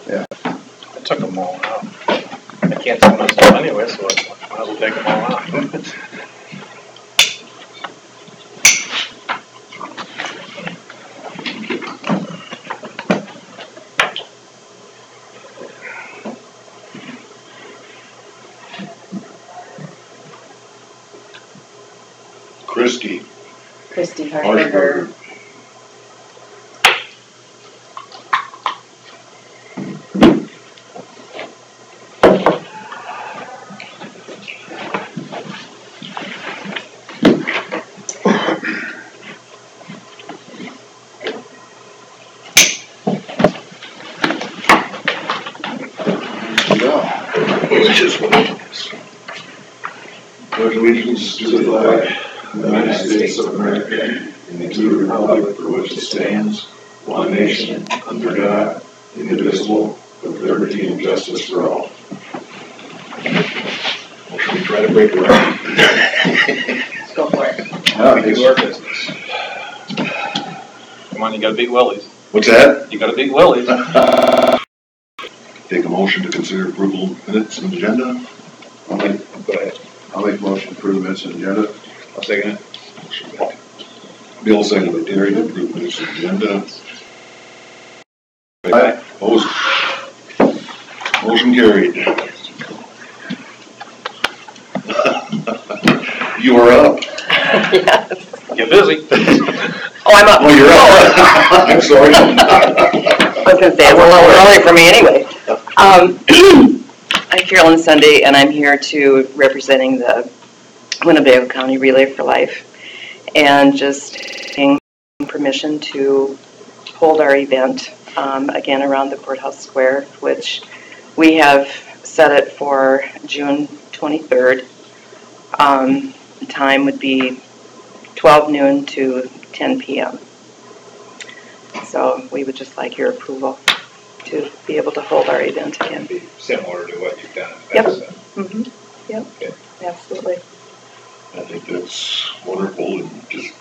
Yeah. I took them all out. I can't take myself anyway, so I might as well take them all out. Christy Harshberger. Which is what it is. Pledge allegiance to the flag of the United States of America and to the republic for which it stands, one nation, under God, indivisible, with liberty and justice for all. Well, should we try to break around? Let's go for it. We do our business. Come on, you gotta beat Willie's. What's that? You gotta beat Willie's. Take a motion to consider approval of minutes and agenda. Go ahead. I'll make a motion to approve the minutes and agenda. I'll second it. Bill seconded by Terry to approve minutes and agenda. Aye. Opposed? Motion carried. You are up. Yes. Get busy. Oh, I'm up. Oh, you're up. I'm sorry. I was going to say, it's a little early for me anyway. I'm Carolyn Sunday, and I'm here to representing the Winnebago County Relay for Life, and just getting permission to hold our event again around the courthouse square, which we have set it for June 23rd. The time would be 12 noon to 10 p.m. So we would just like your approval to be able to hold our event again. Be similar to what you've done in the Yep. past. Mm-hmm. Yep. Okay. Absolutely. I think that's wonderful, and just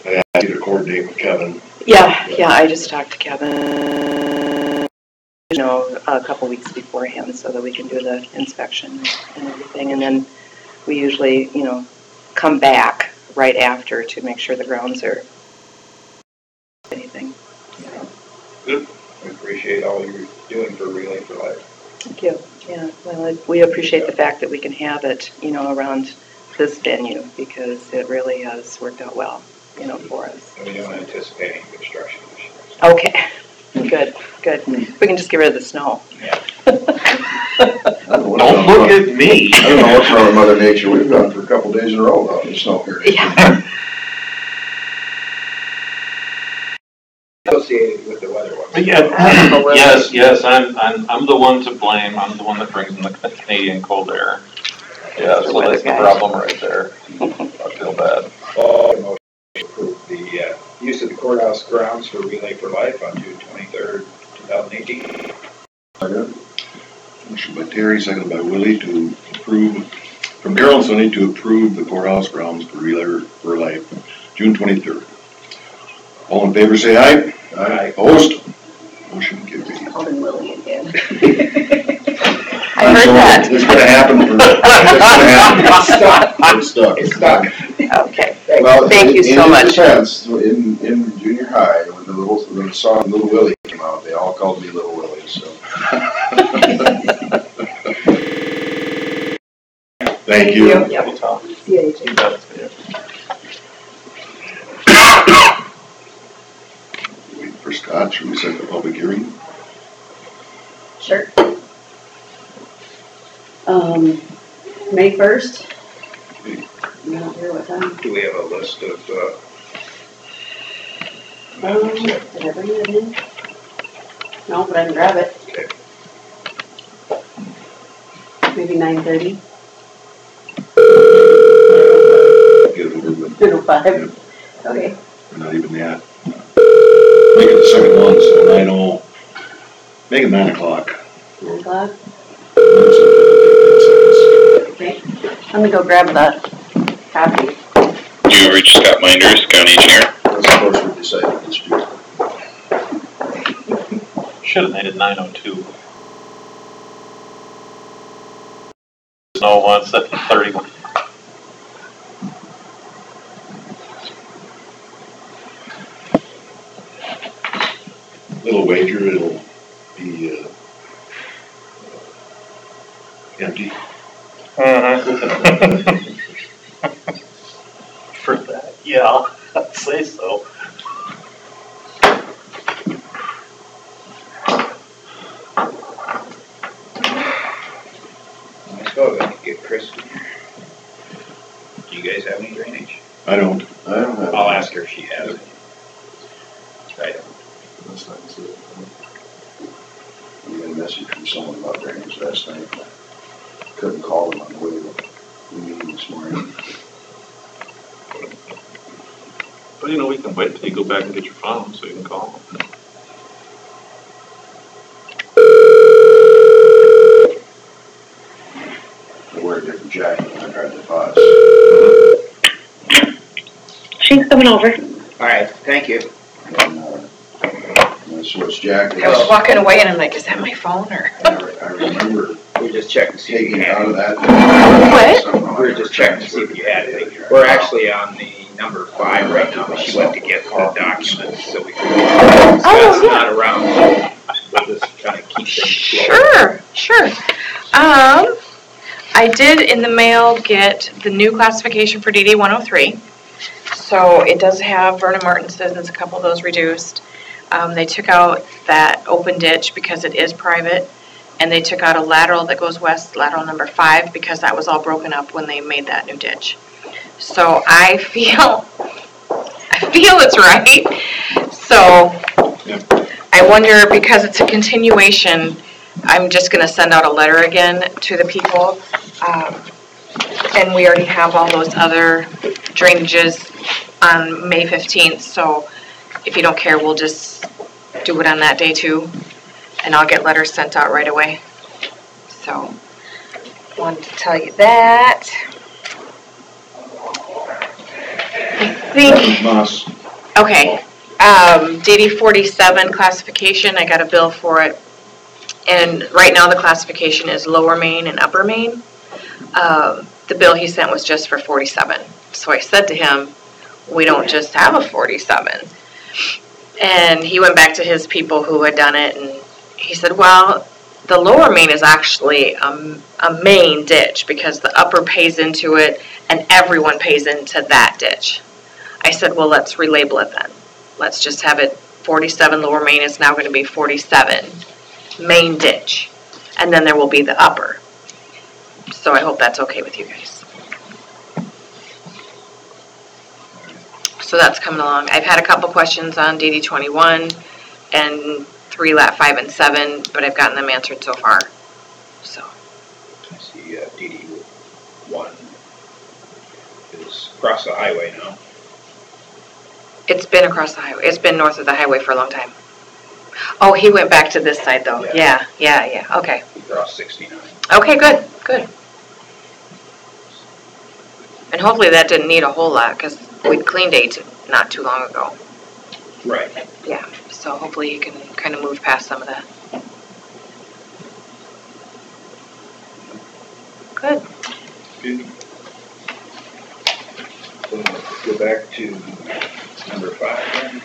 I asked you to coordinate with Kevin. Yeah, I just talked to Kevin, a couple weeks beforehand so that we can do the inspection and everything. And then we usually, come back right after to make sure the grounds are anything. So. Good. We appreciate all you're doing for Relay for Life. Thank you. Yeah, well, we appreciate the fact that we can have it, around this venue, because it really has worked out well, for us. And we don't anticipate any construction this year. Okay, good. We can just get rid of the snow. Yeah. Don't look at me. I don't know what's wrong with Mother Nature. We've gone for a couple days in a row without any snow here. Yeah. Associated with the weather one. Yes, I'm the one to blame. I'm the one that brings in the Canadian cold air. Yeah, so that's the problem right there. I feel bad. Motion to approve the use of the courthouse grounds for Relay for Life on June 23rd, 2018. Motion by Terry, seconded by Willie to approve, from Carolyn Sunny to approve the courthouse grounds for Relay for Life, June 23rd. All in favor say aye. Aye. Opposed? Motion carried. Calling Willie again. I heard that. It's going to happen. It's stuck. Okay. Well, Thank you so much. Defense, in junior high, when the song Little Willie came out, they all called me Little Willie. So. Thank you. Yep. We'll talk. See you, AJ. Wait for Scott. Should we set the public hearing? Sure. May 1st. I'm not sure what time. Do we have a list of, Did I bring it in? No, but I can grab it. Okay. Maybe 9:30. Get it over with. 5. Okay. We're not even yet. Make it the second one, so 9:00. Make it 9 o'clock. 9 o'clock. Okay. Let me go grab the copy. You reached Scott Minders, County Engineer. That's of course we decided this year. Should have made it 9:02. No one, 7:31. Little wager, it'll be empty. For that, yeah, I'd say so. I suppose I could get Chris in here. Do you guys have any drainage? I don't have. I'll ask her if she has any. I don't. That's nice. We had a message from someone about drainage last night. Couldn't call them on the way to the meeting this morning. But you know, we can wait till you go back and get your phone so you can call them. I wear a different jacket when I drive the bus. She's coming over. All right, thank you. And I switched jackets. I was walking away and I'm like, is that my phone or? And I remember We were just checking to see if taking you it out had of it. that. What? Somehow We were just checking to see if you had it. We're actually on the number 5 right now, but she went to get the documents, so we. Scott's yeah. not around, so we'll just kind of keep things Sure. flowing. I did in the mail get the new classification for DD 103. So it does have Vernon Martinson, there's a couple of those reduced. They took out that open ditch because it is private. And they took out a lateral that goes west, lateral number 5, because that was all broken up when they made that new ditch. So I feel it's right. So I wonder, because it's a continuation, I'm just gonna send out a letter again to the people. And we already have all those other drainages on May 15th, so if you don't care, we'll just do it on that day too. And I'll get letters sent out right away. So, wanted to tell you that. I think, Moss. okay, DD 47 classification, I got a bill for it. And right now the classification is lower Main and upper Main. The bill he sent was just for 47. So I said to him, we don't just have a 47. And he went back to his people who had done it, and he said, well, the lower Main is actually a main ditch because the upper pays into it and everyone pays into that ditch. I said, well, let's relabel it then. Let's just have it 47 lower Main is now going to be 47 main ditch. And then there will be the upper. So I hope that's okay with you guys. So that's coming along. I've had a couple questions on DD 21 and 3 lat 5 and 7, but I've gotten them answered so far. So. I see DD 1 is across the highway now. It's been across the highway. It's been north of the highway for a long time. Oh, he went back to this side though. Yeah. Okay. He crossed 69. Okay, good. And hopefully that didn't need a whole lot because we cleaned it not too long ago. Right. Yeah, so hopefully you can kind of move past some of that. Good. So let's go back to number 5 then.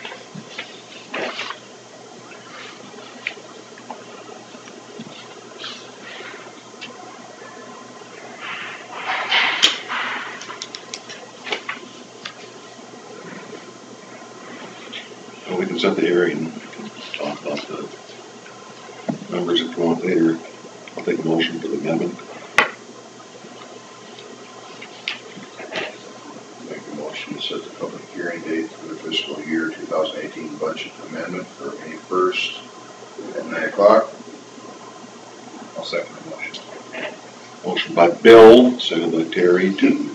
We can set the hearing and talk about the numbers if you want later. I'll take a motion for the amendment. Make a motion to set the public hearing date for the fiscal year 2018 budget amendment for May 1st at 9 o'clock. I'll second the motion. Motion by Bill, second by Terry to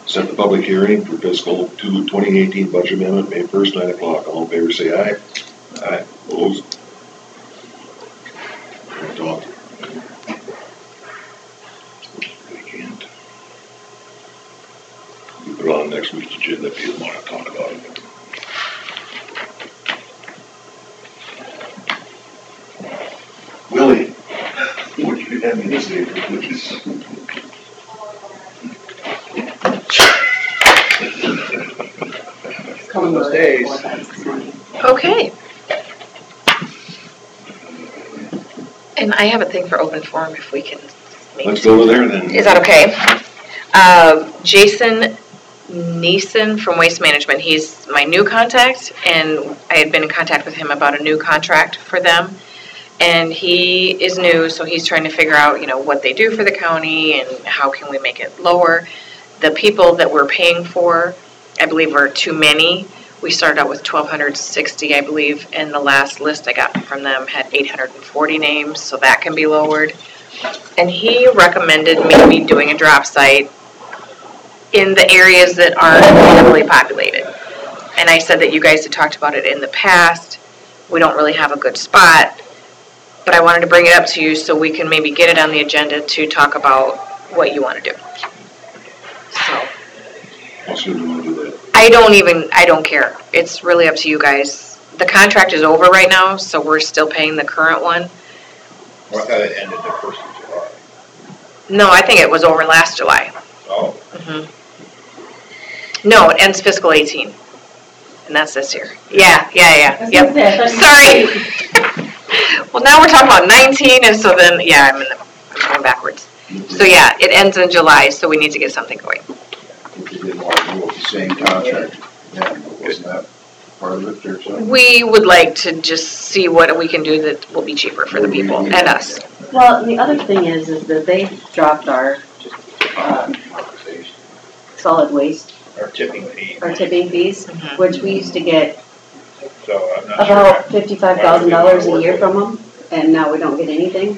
set the public hearing for fiscal 2018 budget amendment, May 1st, 9 o'clock. All in favor say aye. Aye. Opposed? Don't talk. We can't. We put it on next week's agenda if you want to talk about it. Hand me this paper, please. One of those days. Okay. And I have a thing for open forum if we can make Let's go over there then. Is that okay? Jason Neeson from Waste Management, he's my new contact, and I had been in contact with him about a new contract for them. And he is new, so he's trying to figure out, what they do for the county and how can we make it lower. The people that we're paying for, I believe, are too many. We started out with 1,260, I believe, and the last list I got from them had 840 names, so that can be lowered. And he recommended maybe doing a drop site in the areas that aren't heavily populated. And I said that you guys had talked about it in the past. We don't really have a good spot, but I wanted to bring it up to you so we can maybe get it on the agenda to talk about what you want to do. So. How soon do you want to do that? I don't care. It's really up to you guys. The contract is over right now, so we're still paying the current one. Well, I thought it ended the 1st of July. No, I think it was over last July. Oh. Mm-hmm. No, it ends fiscal 18. And that's this year. Yeah. Yep. Sorry. Well, now we're talking about 19, and so then, I'm going backwards. So yeah, it ends in July, so we need to get something going. We didn't want to go with the same contract. Yeah, wasn't that part of it or something? We would like to just see what we can do that will be cheaper for the people and us. Well, the other thing is that they dropped our solid waste, Our tipping fee. fees, Mhm. which we used to get So I'm not about $55,000 a year from them, and now we don't get anything.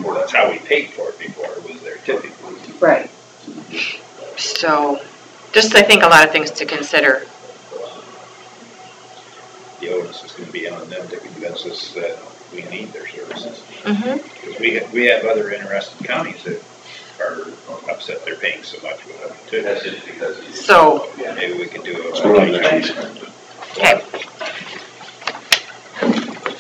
sure. That's how we paid for it before, was their tipping fee. Right. So, just I think a lot of things to consider. The onus is gonna be on them to convince us that we need their services. Mm-hmm. Because we have other interested counties that are upset they're paying so much with them too. That's just because. So, Maybe we could do Let's go on a. next. okay.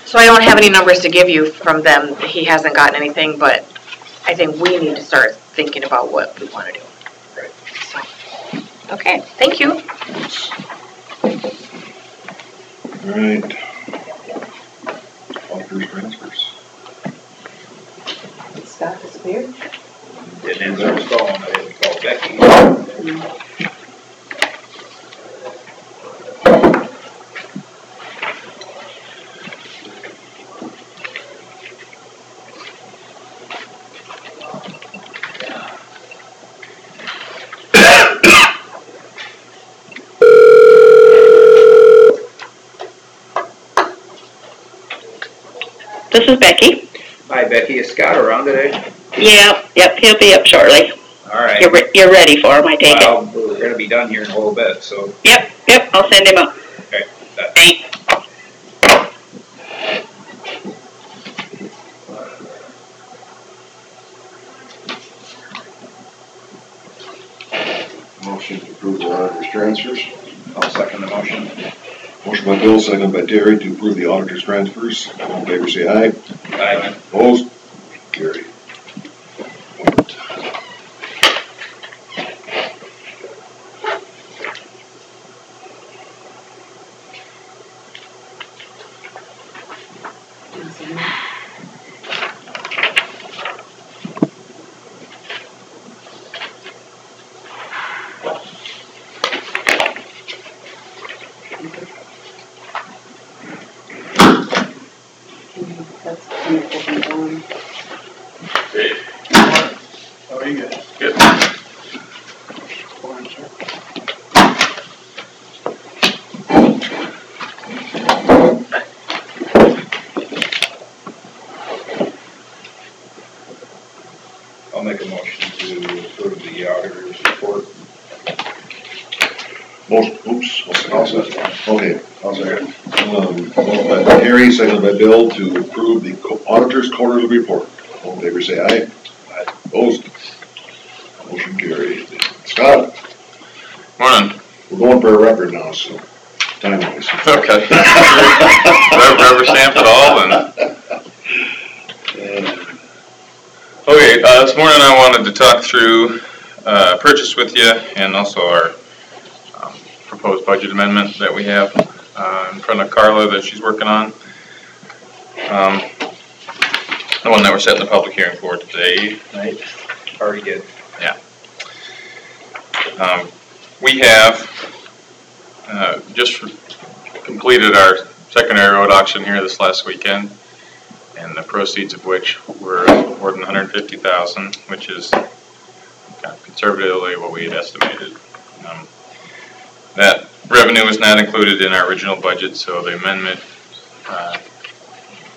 So I don't have any numbers to give you from them. He hasn't gotten anything, but I think we need to start thinking about what we want to do. Right. So, okay, thank you. All right. Auditors transfers. Scott disappeared. Didn't answer his phone, I didn't call Becky. This is Becky. Hi Becky, is Scott around today? Yep, he'll be up shortly. All right. You're ready for him, I take it. Well, we're gonna be done here in a little bit, so. Yep, I'll send him up. Okay. Thanks. Motion to approve the auditor's transfers. I'll second the motion. Motion by Bill, second by Terry to approve the auditor's transfers. All in favor, say aye. Aye. Opposed? Carried. That's wonderful from Dawn. How are you guys? Good. I'll make a motion to approve the auditor's report. Motion, oops. I'll second. Okay. I'll second. Motion by Terry, second by Bill to approve the auditor's quarterly report. All in favor, say aye. Aye. Opposed? Motion carried. Scott, Morning. we're going for a record now, so time-wise. Okay. Rubber stamp it all and. Okay, this morning I wanted to talk through purchase with you and also our proposed budget amendment that we have in front of Carla that she's working on. The one that we're setting the public hearing for today. Right. Already did. Yeah. We have just completed our secondary road auction here this last weekend, and the proceeds of which were more than $150,000, which is kind of conservatively what we had estimated. That revenue was not included in our original budget, so the amendment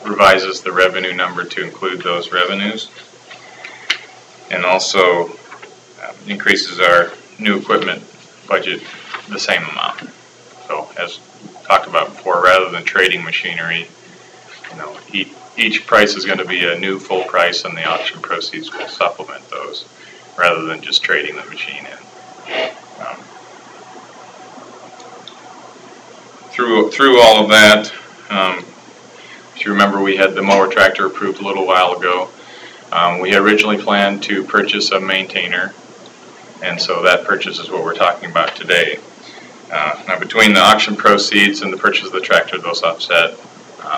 revises the revenue number to include those revenues, and also increases our new equipment budget the same amount. So as talked about before, rather than trading machinery, each price is going to be a new full price, and the auction proceeds will supplement those, rather than just trading the machine in. Through all of that, if you remember, we had the mower tractor approved a little while ago. We originally planned to purchase a maintainer, and so that purchase is what we're talking about today. Now, between the auction proceeds and the purchase of the tractor, those offset,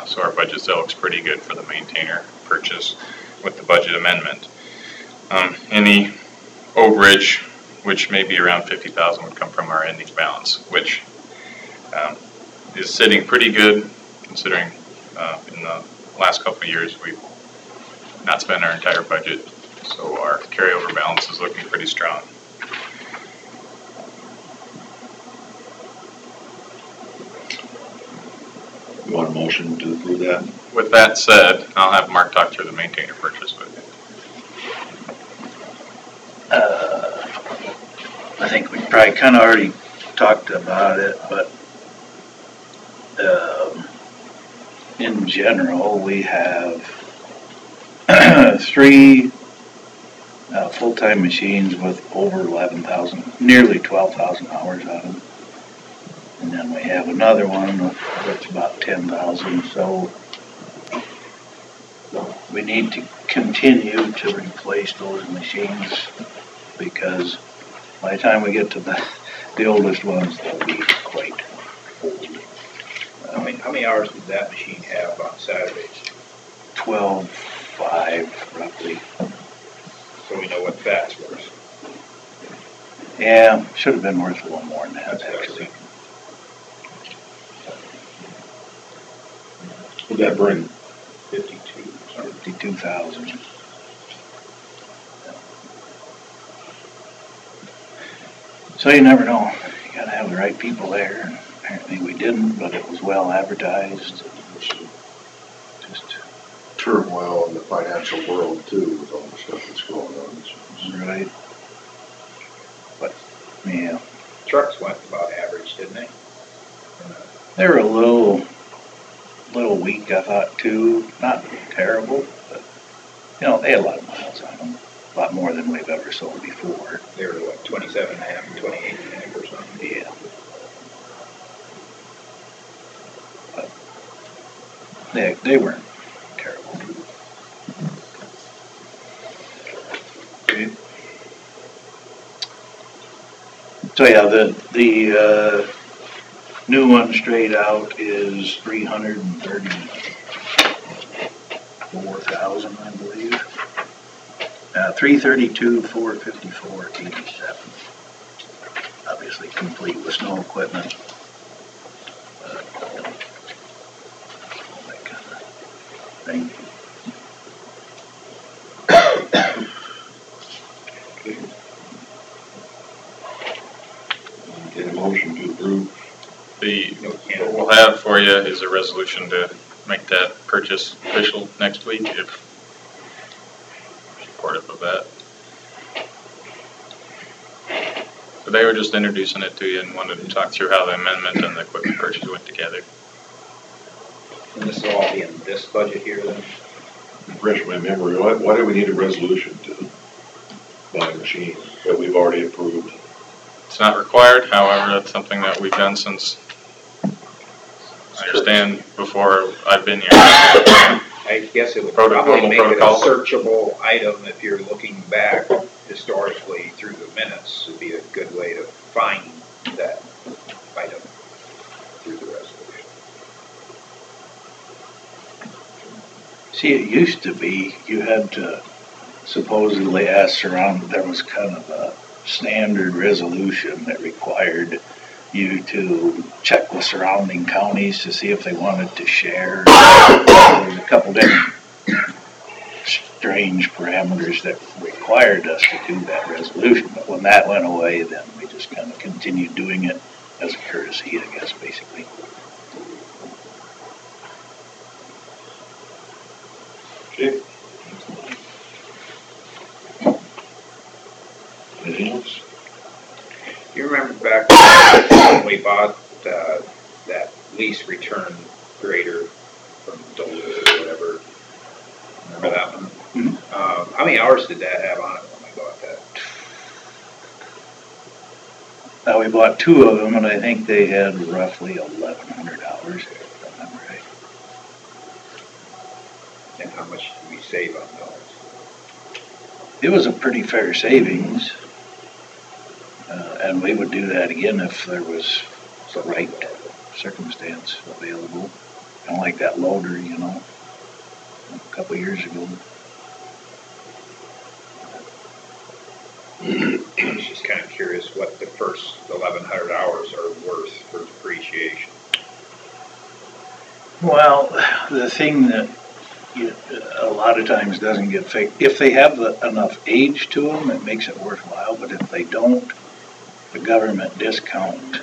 so our budget still looks pretty good for the maintainer purchase with the budget amendment. Any overage, which may be around $50,000, would come from our ending balance, which is sitting pretty good considering in the last couple of years we've not spent our entire budget, so our carryover balance is looking pretty strong. You want a motion to approve that? With that said, I'll have Mark talk through the maintainer purchase with you. I think we probably kind of already talked about it, but in general, we have 3 full-time machines with over 11,000, nearly 12,000 hours on them. And then we have another one that's about 10,000, so we need to continue to replace those machines, because by the time we get to the oldest ones, they'll be quite old. How many hours did that machine have on Saturdays? 12.5 roughly. So we know what that's worth. Yeah, should have been worth a little more than that, actually. Would that bring? 52,000. So you never know. You gotta have the right people there. And apparently we didn't, but it was well advertised. Just Turmoil in the financial world too, with all the stuff that's going on. right. But yeah, Trucks went about average, didn't they? they were a little weak, I thought, too. Not terrible, but they had a lot of miles on them. A lot more than we've ever sold before. They were what, 27 and a half and 28 and a half or something? Yeah. But they weren't terrible. Okay. So yeah, the new one straight out is 334,000, I believe. 332,454.87. Obviously complete with snow equipment. All that kind of thing. Get a motion to approve. What we'll have for you is a resolution to make that purchase official next week, if supportive of that. But they were just introducing it to you and wanted to talk through how the amendment and the equipment purchase went together. And this will all be in this budget here then? Refresh my memory, why do we need a resolution to buy a machine that we've already approved? It's not required, however, that's something that we've done since, I understand, before I've been here. I guess it would Normal probably make it a protocol. searchable item if you're looking back historically through the minutes. It'd be a good way to find that item through the resolution. See, it used to be, you had to supposedly ask around, there was kind of a standard resolution that required you to check with surrounding counties to see if they wanted to share. There was a couple different strange parameters that required us to do that resolution, but when that went away, then we just kind of continued doing it as a courtesy, I guess, basically. Okay. Anything else? You remember back when we bought that lease return grader from Duluth or whatever? Remember that one? Mm-hmm. How many hours did that have on it when we bought that? Now, we bought two of them, and I think they had roughly 1,100 hours, if I remember right. And how much did we save on those? It was a pretty fair savings, and we would do that again if there was the right circumstance available. Kind of like that loader, you know, a couple years ago. I was just kind of curious what the first 1,100 hours are worth for depreciation. Well, the thing that a lot of times doesn't get fixed, if they have enough age to them, it makes it worthwhile, but if they don't, the government discount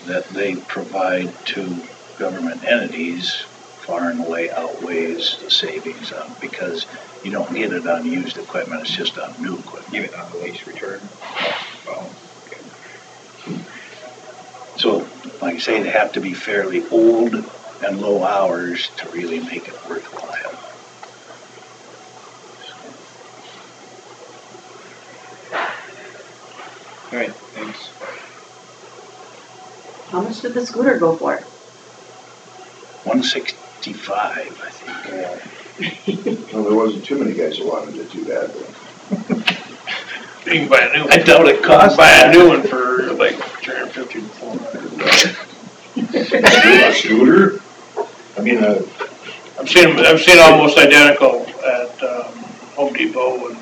that they provide to government entities far and away outweighs the savings on, because you don't get it on used equipment, it's just on new equipment. Even on the lease return? Oh, okay. So, like I say, they have to be fairly old and low hours to really make it worthwhile. All right, thanks. How much did the scooter go for? 165, I think. Well, there wasn't too many guys who wanted to do that, though. You can buy a new one. I doubt it costs Buy that. a new one for like $350 to $400. A scooter? I mean, I've seen almost identical at Home Depot and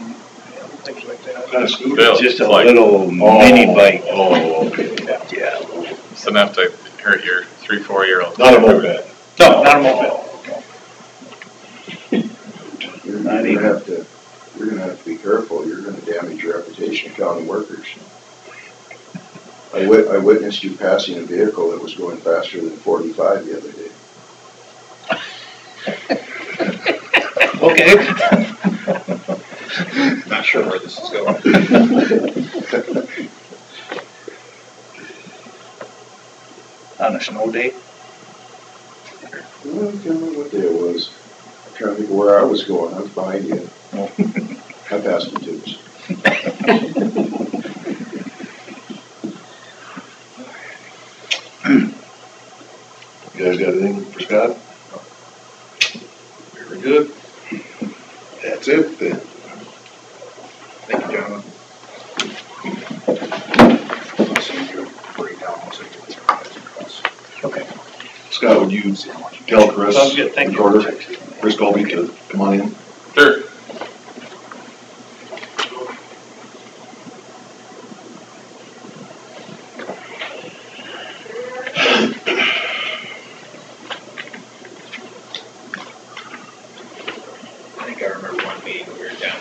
things like that. kind of scooter. Bill, Just a like- little mini bike. Oh, okay. Yeah. It's enough to hurt your 3-4-year-old. Not a moped. No, not a mobile. You're gonna have to be careful, you're gonna damage your reputation of county workers. I witnessed you passing a vehicle that was going faster than 45 the other day. Okay. Not sure where this is going. On a snow day? Well, I can't remember what day it was. I'm trying to think of where I was going, I was behind you. I passed the tubes. You guys got anything for Scott? Very good. That's it then. Thank you, gentlemen. Okay. Scott, would you tell Chris, Sounds good, thank you. recorder, Chris Colby to come on in? Sure. I think I remember one meeting we were down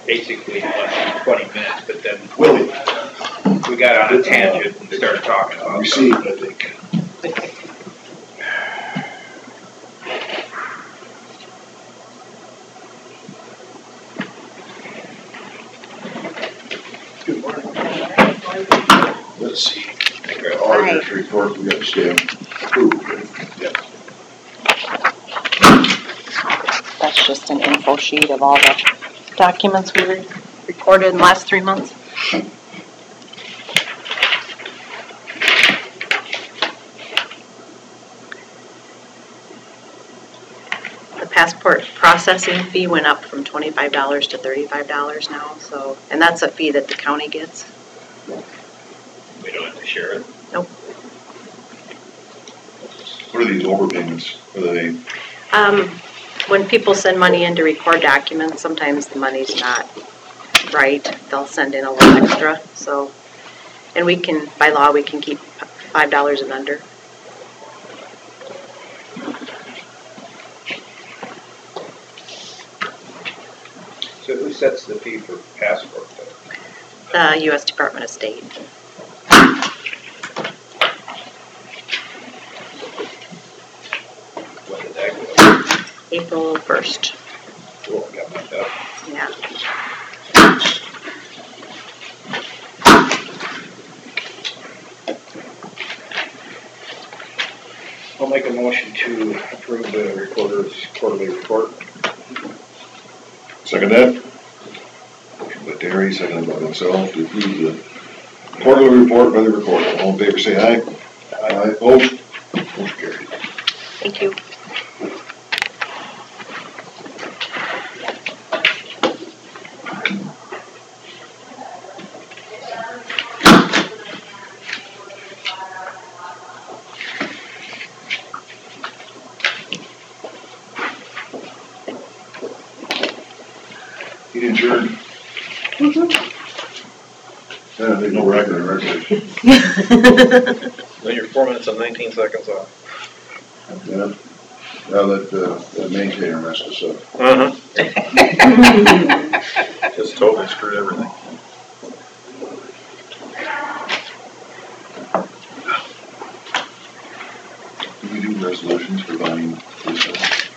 basically in less than 20 minutes, but then Willie. we got on a tangent and started talking about Received, I think. Good morning. Let's see. Auditor's report, we got to stay approved. That's just an info sheet of all the documents we recorded in the last 3 months. passport processing fee went up from $25 to $35 now, so, and that's a fee that the county gets. We don't have to share it. What are these overpayments? Are they, When people send money in to record documents, sometimes the money's not right. They'll send in a little extra, so, and we can, by law, we can keep $5 and under. So who sets the fee for passport though? The U.S. Department of State. When did that go? April 1st, Cool, got my up. yeah. I'll make a motion to approve the recorder's quarterly report. second that? Motion by Terry, seconded by myself to approve the quarterly report by the recorder. All in favor, say aye. Aye. Opposed? Motion carried. Thank you. He adjourned. Yeah, there's no record of record. Then you're 4 minutes and 19 seconds off. Yeah. Now that the maintainer messed us up. Just totally screwed everything. Do we do resolutions for buying police cars?